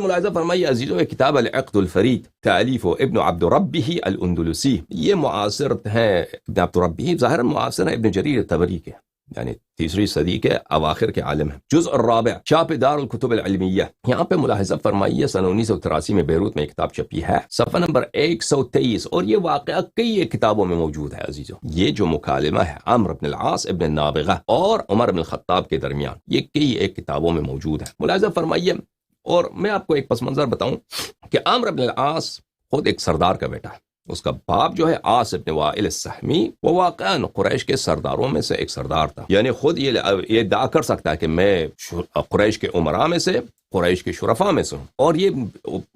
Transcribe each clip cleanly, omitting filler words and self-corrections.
ملاحظہ فرمائیے عزیزو، کتاب العقد الفرید تالیف ابن عبد ربہ الاندلسی، یہ معاصر ہیں ابن عبد ربہ، ظاہر معاصر ہیں ابن جریر طبری کے، یعنی 3 صدی کے اواخر کے عالم ہیں۔ جزء الرابع، چھاپ دار الکتب العلمیہ، یہاں پہ ملاحظہ فرمائیے سن 1983 میں بیروت میں ایک کتاب چھپی ہے، صفحہ نمبر 123، اور یہ واقعہ کئی ایک کتابوں میں موجود ہے عزیزو۔ یہ جو مکالمہ ہے عمرو بن العاص ابن نابغہ اور عمر بن الخطاب کے درمیان، یہ کئی ایک کتابوں میں موجود ہے۔ ملاحظہ فرمائیے، اور میں آپ کو ایک پس منظر بتاؤں کہ عمرو بن العاص خود ایک سردار کا بیٹا ہے، اس کا باپ جو ہے عاص ابن وائل السہمی، وہ واقعاً قریش کے سرداروں میں سے ایک سردار تھا، یعنی خود یہ ادعا کر سکتا ہے کہ میں قریش کے امراء میں سے، قریش کے شرفاء میں سے ہوں۔ اور یہ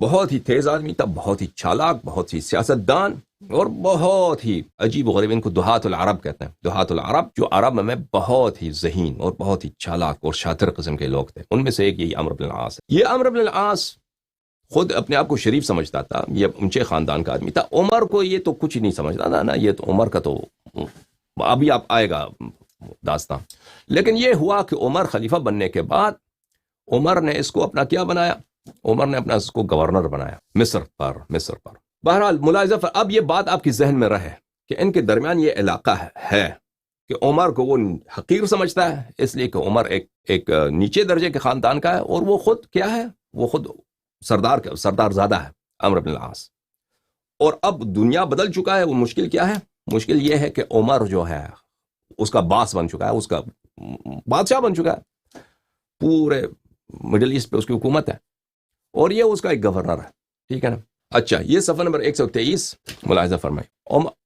بہت ہی تیز آدمی تھا، بہت ہی چالاک، بہت ہی سیاستدان، اور بہت ہی عجیب و غریب، ان کو دہات العرب کہتے ہیں، دہات العرب، جو عرب میں بہت ہی ذہین اور بہت ہی چالاک اور شاطر قسم کے لوگ تھے، ان میں سے ایک یہی عمرو بن العاص ہے۔ یہ عمرو بن العاص خود اپنے آپ کو شریف سمجھتا تھا، یہ اونچے خاندان کا آدمی تھا۔ عمر کو یہ تو کچھ نہیں سمجھتا تھا نا، یہ تو عمر کا تو ابھی آپ آئے گا داستان۔ لیکن یہ ہوا کہ عمر خلیفہ بننے کے بعد عمر نے اس کو اپنا کیا بنایا، عمر نے اپنا اس کو گورنر بنایا مصر پر۔ بہرحال ملاحظہ، اب یہ بات آپ کی ذہن میں رہے کہ ان کے درمیان یہ علاقہ ہے کہ عمر کو وہ حقیر سمجھتا ہے، اس لیے کہ عمر ایک نیچے درجے کے خاندان کا ہے، اور وہ خود کیا ہے، وہ خود سردار زادہ ہے عمرو بن العاص۔ اور اب دنیا بدل چکا ہے، وہ مشکل کیا ہے، مشکل یہ ہے کہ عمر جو ہے اس کا باس بن چکا ہے، اس کا بادشاہ بن چکا ہے، پورے مڈل ایسٹ پہ اس کی حکومت ہے، اور یہ اس کا ایک گورنر ہے، ٹھیک ہے نا۔ اچھا، یہ صفحہ نمبر 123 ملاحظہ فرمائے۔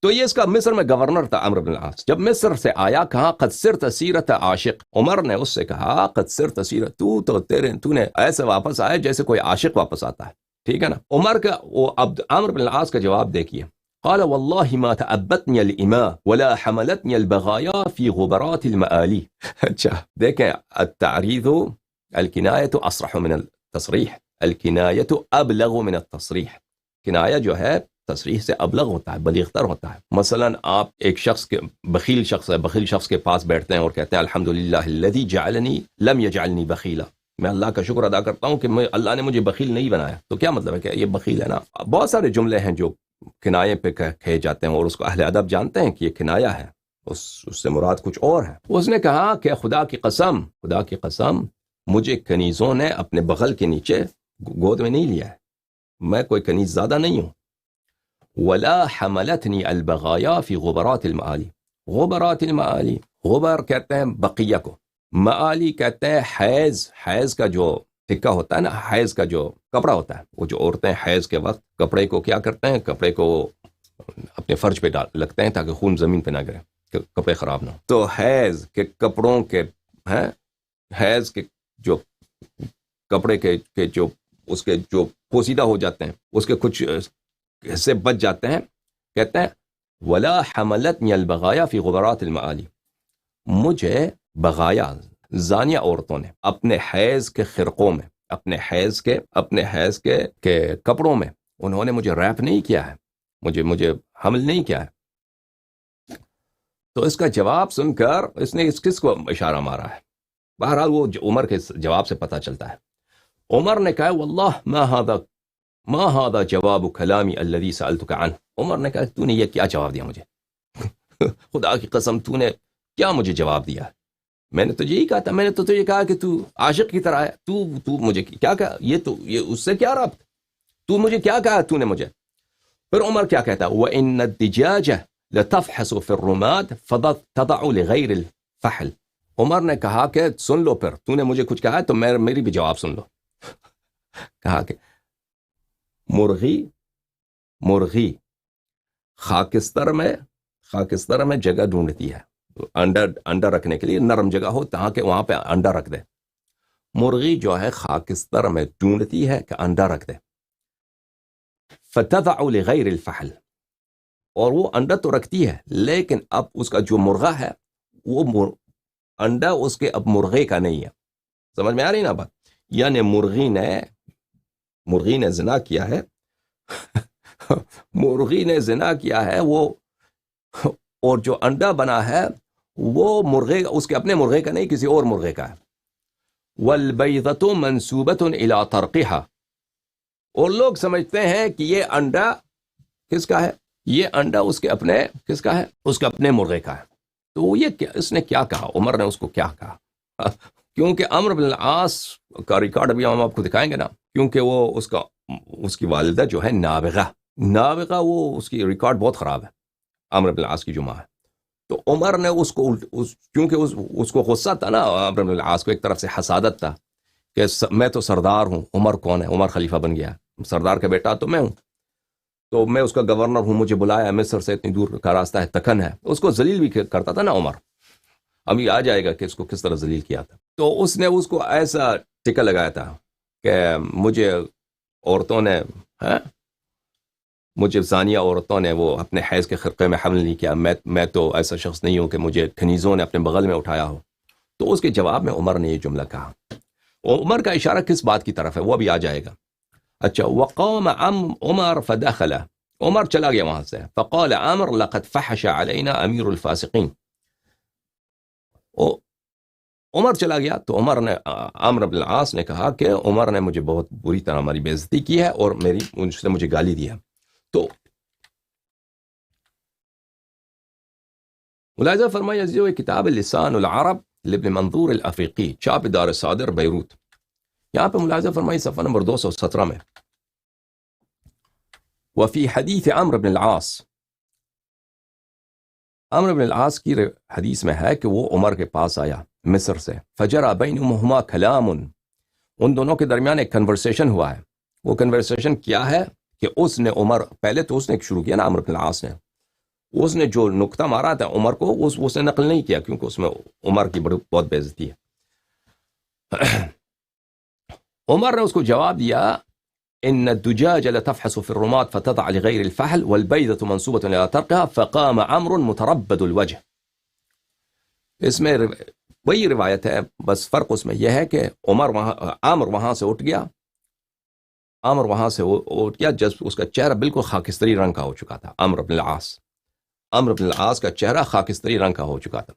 تو یہ اس کا مصر میں گورنر تھا عمرو بن العاص۔ جب مصر سے آیا، کہا قد صرت سیرت عاشق، عمر نے اس سے کہا قد صرت سیرت، تو نے ایسے واپس آئے جیسے کوئی عاشق واپس آتا ہے، ٹھیک ہے نا۔ عمر کا وہ عمرو بن العاص کا جواب دیکھیے، قال والله ما تأبتني الإماء ولا حملتني البغايا في غبرات المآلي۔ اچھا دیکھیں، التعریض الکنایۃ اصرح من التصریح، الکنایۃ ابلغ من التصریح، کنایہ جو ہے تصریح سے ابلغ ہوتا ہے، بلیغ تر ہوتا ہے۔ مثلا آپ ایک شخص کے بخیل شخص کے پاس بیٹھتے ہیں اور کہتے ہیں الحمدللہ الذی جعلنی لم یجعلنی بخیلا، میں اللہ کا شکر ادا کرتا ہوں کہ اللہ نے مجھے بخیل نہیں بنایا۔ تو کیا مطلب ہے کہ یہ بخیل ہے نا۔ بہت سارے جملے ہیں جو کنایے پہ کہے جاتے ہیں، اور اس کو اہل ادب جانتے ہیں کہ یہ کنایہ ہے، اس سے مراد کچھ اور ہے۔ اس نے کہا کہ خدا کی قسم مجھے کنیزوں نے اپنے بغل کے نیچے گود میں نہیں لیا ہے، میں کوئی کنیز زیادہ نہیں ہوں۔ ولا حملتنی البغایا فی غبرات المعالی، غبرات المعالی، غبر کہتے ہیں بقیہ کو، معالی کہتے ہیں حیض کا جو ٹکا ہوتا ہے نا، حیض کا جو کپڑا ہوتا ہے، وہ جو عورتیں حیض کے وقت کپڑے کو کیا کرتے ہیں، کپڑے کو اپنے فرج پہ لگتے ہیں تاکہ خون زمین پہ نہ گرے، کہ کپڑے خراب نہ ہو۔ تو حیض کے کپڑوں کے حیض کے جو کپڑے کے جو اس کے جو پوسیدہ ہو جاتے ہیں، اس کے کچھ حصے بچ جاتے ہیں، کہتے ہیں ولا حملتنی البغایا فی غبرات المعالی، مجھے بغایا زانیہ عورتوں نے اپنے حیض کے خرقوں میں، اپنے حیض کے کپڑوں میں انہوں نے مجھے ریپ نہیں کیا ہے، مجھے حمل نہیں کیا ہے۔ تو اس کا جواب سن کر اس نے کس کو اشارہ مارا ہے؟ بہرحال وہ عمر کے جواب سے پتہ چلتا ہے۔ عمر نے کہا واللہ ما هذا جواب کلامی الذی سألتک عنہ، عمر نے کہا تو نے یہ کیا جواب دیا مجھے، خدا کی قسم تو نے کیا مجھے جواب دیا؟ میں نے تو یہی کہا تھا، میں نے تو تجھے کہا کہ تو عاشق کی طرح ہے، تو مجھے کیا کہا، یہ اس سے کیا ربط، تو مجھے کیا کہا تو نے مجھے؟ پھر عمر کیا کہتا ہے وَإِنَّ الدِّجَاجَ لَتَفْحَصُ فِي الرُّمَادِ فَتَضَعُ لِغَيْرِ الْفَحْلِ، عمر نے کہا کہ سن لو، پھر تو نے مجھے کچھ کہا ہے تو میری بھی جواب سن لو۔ کہا کہ مرغی خاکستر میں جگہ ڈھونڈتی ہے، انڈا رکھنے کے لیے نرم جگہ ہو تاکہ وہاں پہ انڈا رکھ دے۔ مرغی جو ہے خاکستر میں ڈھونڈتی ہے کہ انڈا رکھ دے، فتضع لغیر الفحل، اور وہ انڈا تو رکھتی ہے لیکن اب اس کا جو مرغہ ہے وہ انڈا اس کے اب مرغے کا نہیں ہے۔ سمجھ میں آ رہی نا بات؟ یعنی مرغی نے زنا کیا ہے مرغی نے زنا کیا ہے وہ، اور جو انڈا بنا ہے وہ مرغے، اس کے اپنے مرغے کا نہیں، کسی اور مرغے کا ہے۔ والبیضۃ منسوبۃ الی طرقها، اور لوگ سمجھتے ہیں کہ یہ انڈا کس کا ہے؟ یہ انڈا اس کے اپنے کس کا ہے؟ اس کے اپنے مرغے کا ہے. تو یہ اس نے کیا کہا؟ عمر نے اس کو کیا کہا؟ کیونکہ عمرو بن العاص کا ریکارڈ ابھی ہم آپ کو دکھائیں گے نا، کیونکہ وہ اس کی والدہ جو ہے نابغہ، وہ اس کی ریکارڈ بہت خراب ہے، عمرو بن العاص کی جو ماں ہے. تو عمر نے اس کو کیونکہ اس کو غصہ تھا نا، عمرو بن العاص کو ایک طرف سے حسادت تھا کہ میں تو سردار ہوں، عمر کون ہے؟ عمر خلیفہ بن گیا، سردار کا بیٹا تو میں ہوں، تو میں اس کا گورنر ہوں، مجھے بلایا، مصر سے اتنی دور کا راستہ ہے، تکن ہے. اس کو ذلیل بھی کرتا تھا نا عمر. ابھی آ جائے گا کہ اس کو کس طرح ذلیل کیا تھا. تو اس نے اس کو ایسا ٹکا لگایا تھا کہ مجھے عورتوں نے مجھے زانیہ عورتوں نے وہ اپنے حیض کے خرقے میں حمل نہیں کیا، میں تو ایسا شخص نہیں ہوں کہ مجھے کنیزوں نے اپنے بغل میں اٹھایا ہو. تو اس کے جواب میں عمر نے یہ جملہ کہا. عمر کا اشارہ کس بات کی طرف ہے وہ بھی آ جائے گا. اچھا، وقام عمر فدخل، عمر چلا گیا وہاں سے. فقال عمر لقد فحش علينا امیر الفاسقین. عمر چلا گیا تو عمرو بن العاص نے کہا کہ عمر نے مجھے بہت بری طرح ہماری بے عزتی کی ہے اور اس نے مجھے گالی دی ہے. تو ملاحظہ فرمائیے عزیزو، کتاب لسان العرب لابن منظور الافریقی، چھاپ دار صادر بیروت. یہاں پہ ملاحظہ فرمائیے صفحہ نمبر 217 میں، وفی حدیث عمرو بن العاص، عمرو بن العاص کی حدیث میں ہے کہ وہ عمر کے پاس آیا مصر سے. فجرا بینہما کلام، ان دونوں کے درمیان ایک کنورسیشن ہوا ہے. وہ کنورسیشن کیا ہے کہ اس نے عمر، پہلے تو اس نے شروع کیا نا عمرو بن العاص نے، اس نے جو نقطہ مارا تھا عمر کو اس نے نقل نہیں کیا، کیونکہ اس میں عمر کی بہت بے عزتی ہے. عمر نے اس کو جواب دیا، ان الدجاج لتفحص في الرماد فتضع لغير الفحل والبيضة منصوبة الى ترقها فقام عمرو متربد الوجه. اس میں وہی روایت ہے، بس فرق اس میں یہ ہے کہ عمر وہاں سے اٹھ گیا جب اس کا چہرہ بالکل خاکستری رنگ کا ہو چکا تھا. عمرو بن العاص کا چہرہ خاکستری رنگ کا ہو چکا تھا.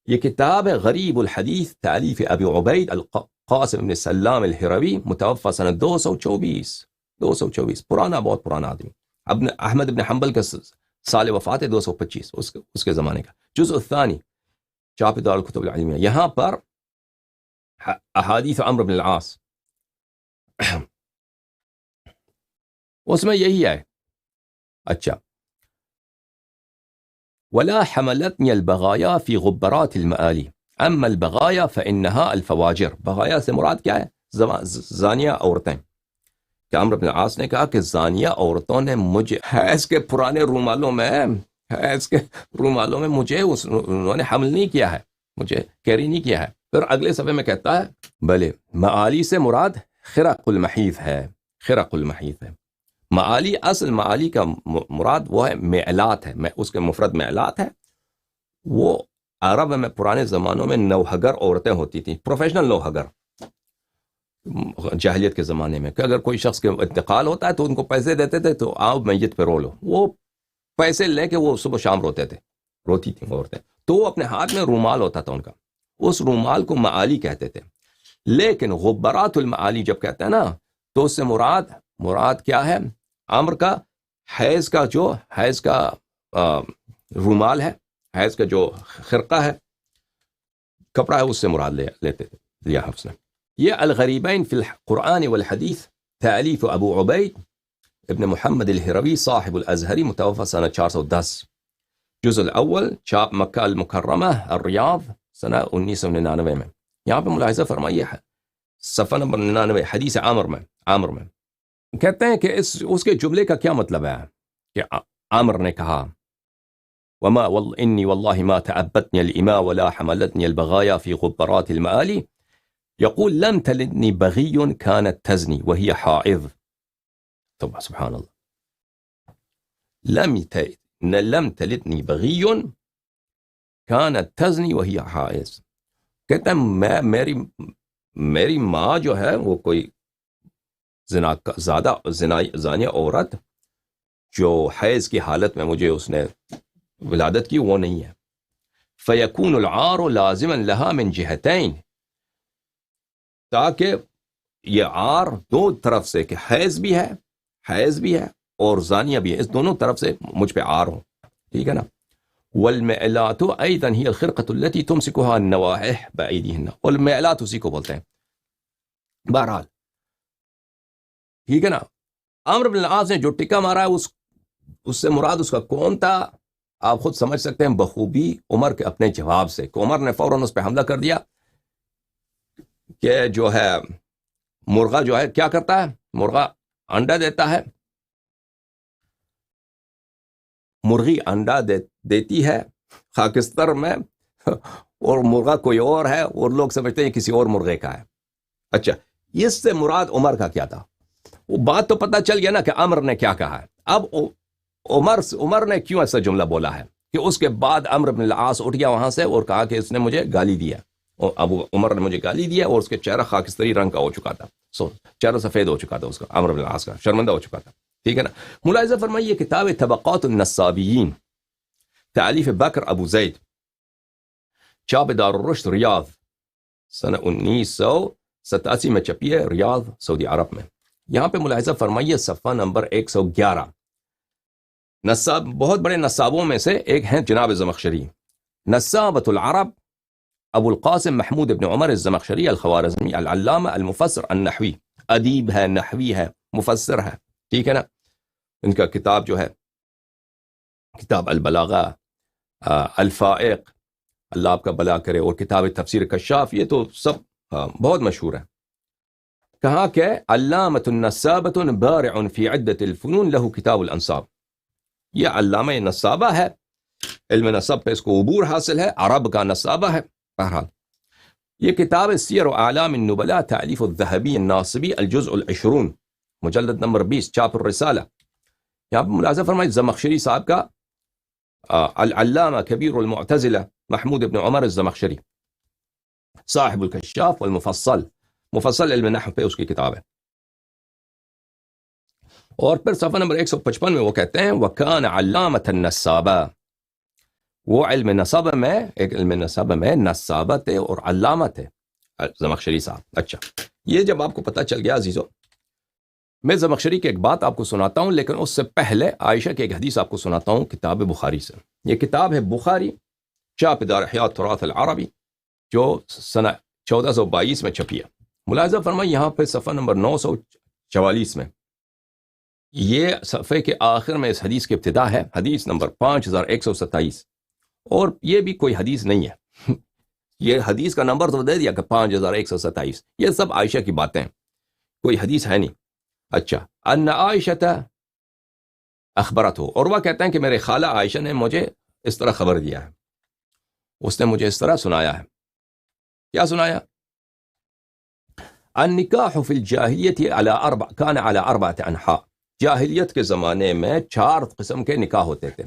یہ کتاب ہے غریب الحدیث تالیف ابی عبید القاسم بن سلام الہروی، متوفى سنہ 224، پرانا، بہت پرانا آدمی. احمد بن حنبل کا سال وفات ہے 225 اس کے زمانے کا. جزء الثانی، چھاپ دار الکتب العلمیہ. یہاں پر احادیث عمرو بن العاص اس میں یہی ہے. اچھا، ولا حملتني البغايا في غبرات المآلي اما البغايا فانها الفواجر. بغایا سے مراد کیا ہے؟ زانیہ عورتیں. کہ عمرو بن العاص نے کہا کہ زانیہ عورتوں نے مجھے حیض کے پرانے رومالوں میں مجھے انہوں نے حمل نہیں کیا ہے، مجھے کیری نہیں کیا ہے. پھر اگلے صفحے میں کہتا ہے بھلے معالی سے مراد خرق المحیط ہے. معالی، اصل معالی کا مراد وہ ہے معلات ہے، اس کے مفرد معلات ہے. وہ عرب میں پرانے زمانوں میں نوحگر عورتیں ہوتی تھیں، پروفیشنل نوحگر، جاہلیت کے زمانے میں، کہ اگر کوئی شخص کے انتقال ہوتا ہے تو ان کو پیسے دیتے تھے، تو آؤ میت پہ رو لو. وہ پیسے لے کے وہ صبح شام روتی تھیں عورتیں. تو وہ اپنے ہاتھ میں رومال ہوتا تھا ان کا، اس رومال کو معالی کہتے تھے. لیکن غبرات المعالی جب کہتے ہیں نا، تو اس سے مراد کیا ہے؟ عمر کا حیض کا رومال ہے، حیض کا جو خرقہ ہے، کپڑا ہے، اس سے مراد لیتے تھے لیا حفظ نے. یہ الغریبین فی القرآن والحدیث تالیف ابو عبید ابن محمد الہروی صاحب الازہری، متوفى سنہ 410، جزء الاول، چھاپ مکہ المکرمہ الریاض، سنہ 1999 میں. یہاں پہ ملاحظہ فرمائیے صفحہ نمبر 99، حدیث عامر میں کہتے ہیں کہ اس کے جملے کا کیا مطلب ہے کہ عامر نے کہا وما انی واللہ ما تعبتنی الاماء ولا حملتنی البغایا فی غبرات المآلی يقول لم تلدنی بغی كانت تزنی وهي حائض. طبعا سبحان اللہ، لم تلدنی بغی كانت تزنی وهي حائض. کہتا ہے میری ماں جو ہے وہ کوئی زانیہ عورت جو حیض کی حالت میں مجھے اس نے ولادت کی، وہ نہیں ہے. فیکون العار لازما لها من جہتین، تاکہ یہ عار دو طرف سے کہ حیض بھی ہے اور زانیہ بھی ہے، اس دونوں طرف سے مجھ پہ عار ہو، ٹھیک ہے نا. والمعلات ايضا هي الخرقه التي تمسكها النواحح بايديهن، والمعلات اسی کو بولتے ہیں. بہرحال ٹھیک ہے نا. عمرو بن العاص نے جو ٹکا مارا ہے اس سے مراد اس کا کون تھا آپ خود سمجھ سکتے ہیں بخوبی عمر کے اپنے جواب سے، کہ عمر نے فوراً اس پہ حملہ کر دیا کہ جو ہے مرغا جو ہے کیا کرتا ہے، مرغا انڈا دیتا ہے، مرغی انڈا دیتی ہے خاکستر میں اور مرغا کوئی اور ہے اور لوگ سمجھتے ہیں کسی اور مرغے کا ہے. اچھا اس سے مراد عمر کا کیا تھا؟ وہ بات تو پتہ چل گیا نا کہ عمر نے کیا کہا ہے. اب عمر نے کیوں ایسا جملہ بولا ہے کہ اس کے بعد عمرو بن العاص اٹھ گیا وہاں سے اور کہا کہ اس نے مجھے گالی دیا، اور اب عمر نے مجھے گالی دیا اور اس کے چہرہ خاکستری رنگ کا ہو چکا تھا، چہرہ سفید ہو چکا تھا اس کا، عمرو بن العاص کا شرمندہ ہو چکا تھا. ٹھیک ہے نا. ملاحظہ فرمائیے کتاب طبقات النصابیین تالیف بکر ابو زید، چاپ دار الرشد ریاض، سنہ 1987 میں چھپی ہے، ریاض سعودی عرب میں. یہاں پہ ملاحظہ فرمائیے صفحہ نمبر 111. نصاب بہت بڑے نصابوں میں سے ایک ہیں جناب زمخشری، نصابۃ العرب ابو القاسم محمود ابن عمر الزمخشری الخوارزمی العلامہ المفسر النحوی، ادیب ہے، نحوی ہے، مفسر ہے، ٹھیک ہے نا. ان کا کتاب جو ہے کتاب البلاغہ، الفائق، اللہ آپ کا بلا کرے، اور کتاب تفسیر کشاف، یہ تو سب بہت مشہور ہے. کہا کہ علامۃ النصابۃ بارع فی عدۃ الفنون لہ کتاب الانصاب، یہ علامہ نصابہ ہے، علم نصب پہ اس کو عبور حاصل ہے، عرب کا نصابہ ہے. بہرحال یہ کتاب سیر و اعلام النبلاء تالیف الذہبی الناصبی الجزء العشرون، مجلد نمبر 20، چاپ الرسالہ. یہاں پہ ملاحظہ فرمائے زمخشری صاحب کا العلامہ کبیر المعتزلہ محمود ابن عمر الزمخشری صاحب الکشاف والمفصل، مفصل علم نحو پہ اس کی کتاب ہے. اور پھر صفحہ نمبر 155 میں وہ کہتے ہیں وَكَانَ عَلَّامَةً النَّصَابَةً، وہ علم نصب میں ایک علم نصب میں نصابہ تھے اور علامہ تھے زمخشری صاحب. اچھا یہ جب آپ کو پتہ چل گیا عزیزو، میں زمخشری کی ایک بات آپ کو سناتا ہوں، لیکن اس سے پہلے عائشہ کی ایک حدیث آپ کو سناتا ہوں کتاب بخاری سے. یہ کتاب ہے بخاری، چاپ دار احیاء التراث العربی، جو سنہ 1422 میں چھپی ہے. ملاحظہ فرمائیں یہاں پہ صفحہ نمبر 944 میں، یہ صفحے کے آخر میں اس حدیث کی ابتدا ہے، حدیث نمبر 5127، اور یہ بھی کوئی حدیث نہیں ہے، یہ حدیث کا نمبر تو دے دیا کہ 5127، یہ سب عائشہ کی باتیں ہیں، کوئی حدیث ہے نہیں. اچھا ان عائشہ اخبرت ہو، اور وہ کہتے ہیں کہ میرے خالہ عائشہ نے مجھے اس طرح خبر دیا ہے، اس نے مجھے اس طرح سنایا ہے. کیا سنایا؟ النکاح فی الجاہلیت کان علی 4 انحاء، جاہلیت کے زمانے میں 4 قسم کے نکاح ہوتے تھے.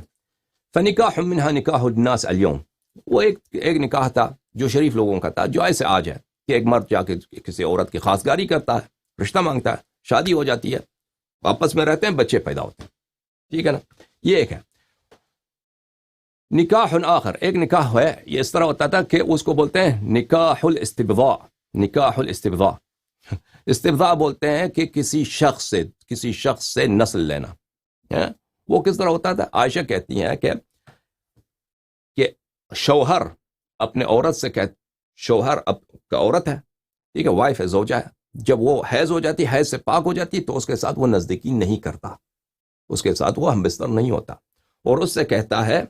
فنکاح منها نکاح الناس اليوم، وہ ایک نکاح تھا جو شریف لوگوں کا تھا، جو ایسے آج ہے کہ ایک مرد جا کے کسی عورت کی خواستگاری کرتا ہے، رشتہ مانگتا ہے، شادی ہو جاتی ہے، آپس میں رہتے ہیں، بچے پیدا ہوتے ہیں، ٹھیک ہے نا. یہ ایک ہے. نکاح آخر، ایک نکاح ہے، یہ اس طرح ہوتا تھا کہ اس کو بولتے ہیں نکاح الاستبضاء. نکاح الاستبضاء، استبضاء بولتے ہیں کہ کسی شخص سے نسل لینا. وہ کس طرح ہوتا تھا؟ عائشہ کہتی ہیں کہ شوہر اپنے عورت سے شوہر کا عورت ہے، ٹھیک ہے، وائف ہے، زوجہ ہے، جب وہ حیض ہو جاتی، حیض سے پاک ہو جاتی، تو اس کے ساتھ وہ نزدیکی نہیں کرتا، اس کے ساتھ وہ ہم بستر نہیں ہوتا، اور اس سے کہتا ہے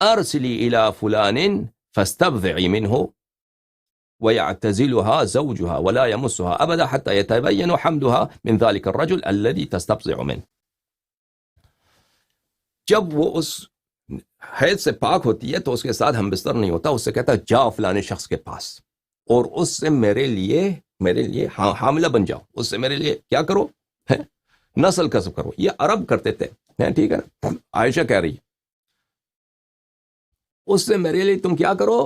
ارسلی الی فلان فاستبضعی منہ ويعتزلها زوجها ولا يمسها ابدا حتى يتبين حملها من ذلك الرجل الذي تستبضع منه. جب وہ اس حیض سے پاک ہوتی ہے تو اس کے ساتھ ہم بستر نہیں ہوتا، اس سے کہتا ہے جاؤ فلانے شخص کے پاس اور اس سے میرے لیے حاملہ بن جاؤ، اس سے میرے لیے کیا کرو، نسل کسب کرو. یہ عرب کرتے تھے، ٹھیک ہے نا. عائشہ کہہ رہی اس سے میرے لیے تم کیا کرو،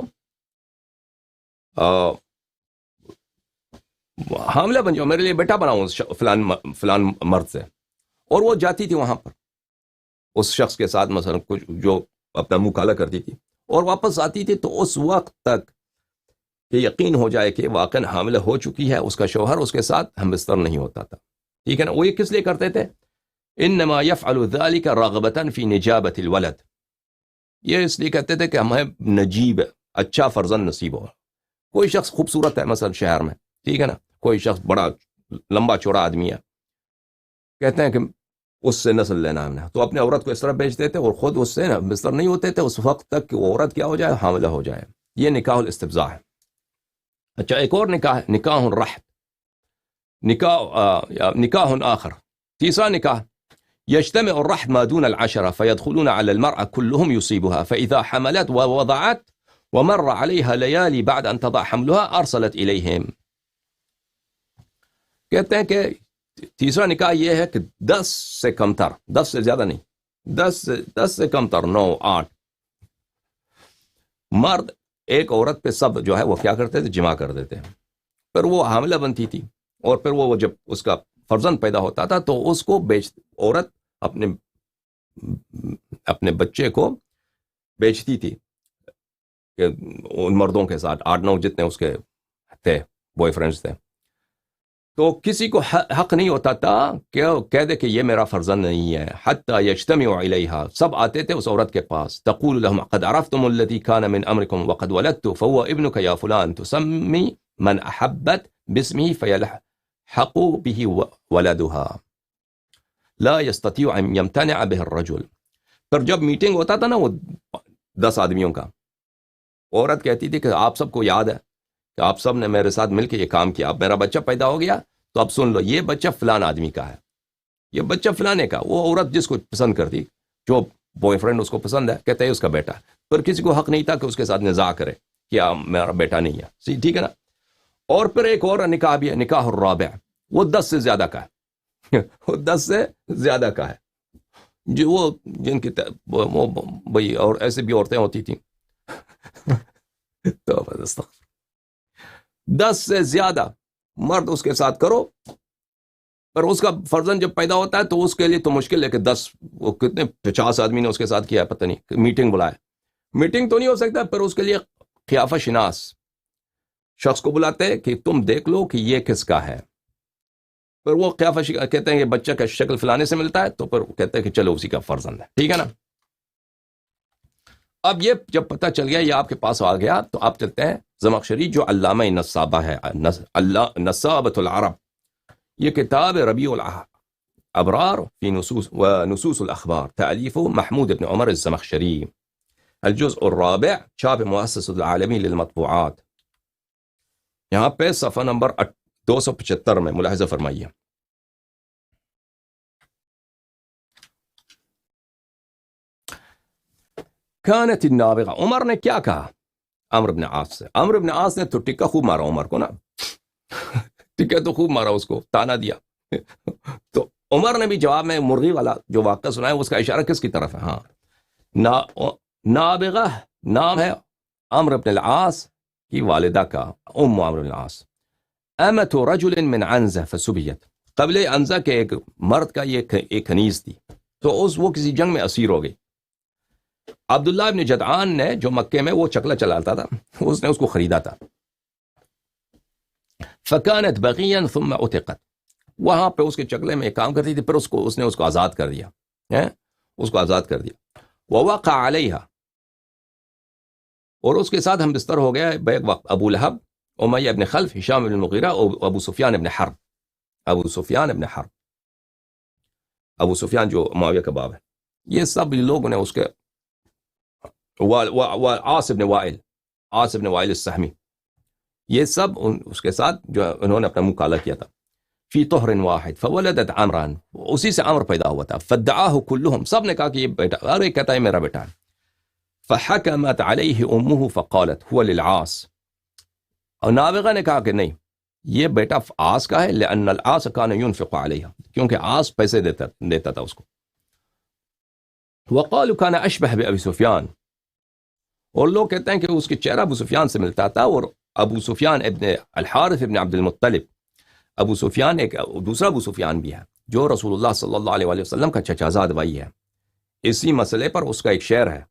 حاملہ بن جاؤ، میرے لیے بیٹا بناؤ فلان مرد سے. اور وہ جاتی تھی وہاں پر اس شخص کے ساتھ، مثلا کچھ جو اپنا مکالہ کرتی تھی، اور واپس آتی تھی تو اس وقت تک کہ یقین ہو جائے کہ واقعاً حاملہ ہو چکی ہے، اس کا شوہر اس کے ساتھ ہم بستر نہیں ہوتا تھا. ٹھیک ہے نا. وہ یہ کس لیے کرتے تھے؟ انما يفعل ذلك راغبة في نجابة الولد. یہ اس لیے کہتے تھے کہ ہمیں نجیب اچھا فرزند نصیب ہو. کوئی شخص خوبصورت ہے مثلا شہر میں، ٹھیک ہے نا، کوئی شخص بڑا لمبا چوڑا آدمی ہے، کہتے ہیں کہ اس سے نسل لینا ہے ہم نے، تو اپنے عورت کو اس طرح بیچ دیتے اور خود اس سے بستر نہیں ہوتے تھے اس وقت تک کہ وہ عورت کیا ہو جائے، حاملہ ہو جائے. یہ نکاح الاستبزاء ہے. اچھا ایک اور نکاح ہے، نکاح الرحت، نکاح آخر، تیسرا نکاح. يجتمع الرحم ما دون العشرة فيدخلون على المرأة كلهم يصيبها، فإذا حملت ووضعت ومر عليها ليالي بعد أن تضع حملها أرسلت إليهم. کہتے ہیں کہ تیسرا نکاح یہ ہے کہ 10 سے کم تر، 10 سے زیادہ نہیں، 10 سے کم تر 9 8 مرد ایک عورت پہ سب جو ہے وہ کیا کرتے تھے، جمع کر دیتے ہیں. پھر وہ حاملہ بنتی تھی اور پھر وہ جب اس کا فرزند پیدا ہوتا تھا تو اس کو عورت اپنے بچے کو بیچتی تھی کہ ان مردوں کے ساتھ 8 9 جتنے اس کے تھے بوائے فرینڈز تھے. تو کسی کو حق نہیں ہوتا تھا کہ کہہ دے کہ یہ میرا فرزند نہیں ہے. حتی یجتمع علیہا، سب آتے تھے اس عورت کے پاس. تقول لهم قد عرفتم الذي كان من امركم وقد ولدت فهو ابنك يا فلان، تسمي من احبت باسمه فيلحق به ولدها لا يستطيع ان يمتنع به الرجل. پھر جب میٹنگ ہوتا تھا نا وہ 10 آدمیوں کا، عورت کہتی تھی کہ آپ سب کو یاد ہے کہ آپ سب نے میرے ساتھ مل کے یہ کام کیا، اب میرا بچہ پیدا ہو گیا تو اب سن لو یہ بچہ فلان آدمی کا ہے، یہ بچہ فلانے کا. وہ عورت جس کو پسند کرتی، جو بوائے فرینڈ اس کو پسند ہے، کہتے ہیں اس کا بیٹا. پھر کسی کو حق نہیں تھا کہ اس کے ساتھ نزاع کرے کہ میرا بیٹا نہیں ہے. ٹھیک ہے نا. اور پھر ایک اور نکاح بھی ہے، نکاح الرابع، وہ 10 سے زیادہ کا ہے. وہ 10 سے زیادہ کا ہے، جو وہ جن کی وہ بھائی اور ایسے بھی عورتیں ہوتی تھیں. تو 10 سے زیادہ مرد اس کے ساتھ کرو، پر اس کا فرزند جب پیدا ہوتا ہے تو اس کے لیے تو مشکل ہے کہ 10 وہ کتنے 50 آدمی نے اس کے ساتھ کیا ہے، پتہ نہیں، میٹنگ بلائے. میٹنگ تو نہیں ہو سکتا، پر اس کے لیے قیافہ شناس شخص کو بلاتے ہیں کہ تم دیکھ لو کہ یہ کس کا ہے. پر وہ قیافہ کہتے ہیں کہ بچہ کا شکل فلانے سے ملتا ہے، تو پھر کہتے ہیں کہ چلو اسی کا فرزند ہے. ٹھیک ہے نا. اب یہ جب پتہ چل گیا، یہ آپ کے پاس آ گیا، تو آپ چلتے ہیں زمخشری جو علامہ نصابہ ہے، نصابۃ العرب، یہ کتاب ربیع الابرار فی نصوص الاخبار، تالیف محمود بن عمر الزمخشری، الجزء الرابع، چھاپ مؤسسۃ العالمی للمطبوعات. یہاں پہ صفحہ نمبر 275 میں ملاحظہ فرمائیے. كانت النابغہ، عمر نے کیا کہا عمرو بن عاص سے؟ عمرو بن عاص نے تو ٹکا خوب مارا عمر کو نا، ٹکا تو خوب مارا، اس کو تانا دیا. تو عمر نے بھی جواب میں مرغی والا جو واقعہ سنا ہے اس کا اشارہ کس کی طرف ہے؟ ہاں، نابغہ نام ہے عمرو بن العاص کی والدہ کا، ام عمرو بن العاص. امت رجل من عنزہ فسبیت، قبل عنزہ کے ایک مرد کا یہ ایک کنیز تھی، تو وہ کسی جنگ میں اسیر ہو گئی. عبداللہ ابن جدعان نے جو مکے میں وہ چکلا چلاتا تھا، اس نے اس کو خریدا تھا. فکانت بغیا ثم عتقت، وہاں پہ اس کے چکلے میں ایک کام کرتی تھی، پھر اس نے اس کو آزاد کر دیا، اس کو آزاد کر دیا. ووقع علیہا، اور اس کے ساتھ ہم بستر ہو گیا بیک وقت ابو لہب، امیہ ابن خلف، ہشام بن المغیرہ، اور ابو سفیان ابن حرب. ابو سفیان ابن حرب، ابو سفیان جو معاویہ کا باپ ہے. یہ سب لوگوں نے اس کے عاص ابن وائل، عاص ابن وائل السہمی، یہ سب اس کے ساتھ جو انہوں نے اپنا منہ کالا کیا تھا. فی طہر واحد فولدت عمران، اسی سے عمر پیدا ہوا تھا. فدعاہ کلہم، سب نے کہا کہ یہ بیٹا، ارے کہتا ہے میرا بیٹا ہے. فحکمت علیہ امہ فقالت هو للعاص، اور نابغہ نے کہا کہ نہیں، یہ بیٹا عاص کا ہے، لأن العاص کان ينفق علیہ، کیونکہ عاص پیسے دیتا تھا اس کو. وقالوا کان اشبہ بأبی سفیان، اور لوگ کہتے ہیں کہ اس کے چہرہ ابو سفیان سے ملتا تھا. اور ابو سفیان ابن الحارث ابن عبد المطلب، ابو سفیان ایک دوسرا ابو سفیان بھی ہے جو رسول اللہ صلی اللہ علیہ وسلم کا چچا زاد بھائی ہے. اسی مسئلے پر اس کا ایک شعر ہے،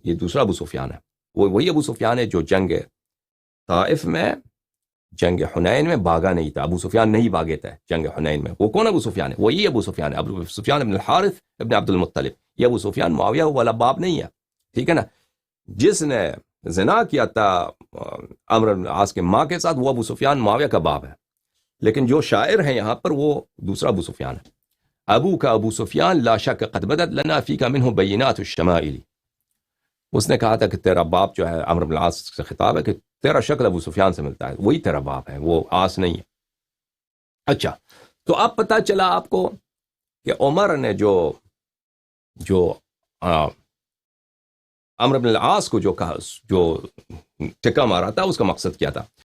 یہ دوسرا ابو سفیان ہے. وہی ابو سفیان ہے جو جنگ طائف میں جنگ حنین میں بھاگا نہیں تھا، ابو سفیان نہیں بھاگے تھے جنگ حنین میں. وہ کون ابو سفیان ہے؟ وہی ابو سفیان ہے، ابو سفیان ابن الحارث ابن عبد المطلب. یہ ابو سفیان معاویہ والا باپ نہیں ہے، ٹھیک ہے نا. جس نے زنا کیا تھا عمرو بن العاص کے ماں کے ساتھ، وہ ابو سفیان معاویہ کا باپ ہے. لیکن جو شاعر ہیں یہاں پر وہ دوسرا ابو سفیان ہے. ابو کا ابو سفیان لا شک قد بدت لنا فیک منہ بینات الشمائل. اس نے کہا تھا کہ تیرا باپ جو ہے، عمرو بن العاص سے خطاب ہے کہ تیرا شکل ابو سفیان سے ملتا ہے، وہی تیرا باپ ہے، وہ عاص نہیں ہے. اچھا، تو اب پتہ چلا آپ کو کہ عمر نے جو عمرو بن العاص کو جو کہا، جو ٹکا مارا تھا، اس کا مقصد کیا تھا.